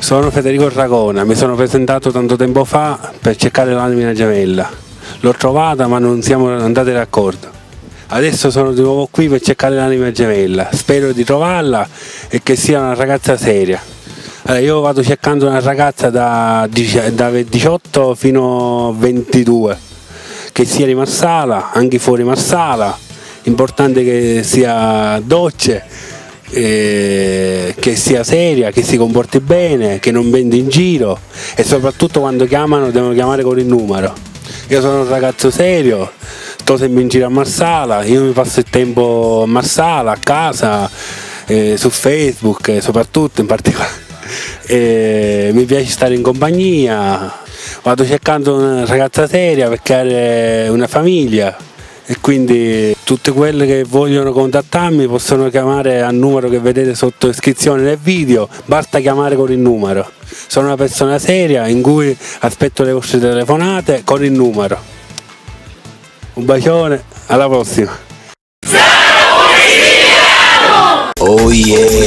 Sono Federico Ragona, mi sono presentato tanto tempo fa per cercare l'anima gemella. L'ho trovata ma non siamo andati d'accordo. Adesso sono di nuovo qui per cercare l'anima gemella, spero di trovarla e che sia una ragazza seria. Allora, io vado cercando una ragazza da 18 fino a 22, che sia di Marsala, anche fuori Marsala, importante che sia dolce, che sia seria, che si comporti bene, che non vendi in giro e soprattutto quando chiamano devono chiamare con il numero. Io sono un ragazzo serio, sto sempre in giro a Marsala, io mi passo il tempo a Marsala, a casa, su Facebook soprattutto in particolare. Mi piace stare in compagnia, vado cercando una ragazza seria per creare una famiglia e quindi tutte quelle che vogliono contattarmi possono chiamare al numero che vedete sotto iscrizione nel video, basta chiamare con il numero. Sono una persona seria in cui aspetto le vostre telefonate con il numero. Un bacione, alla prossima! Oh yeah!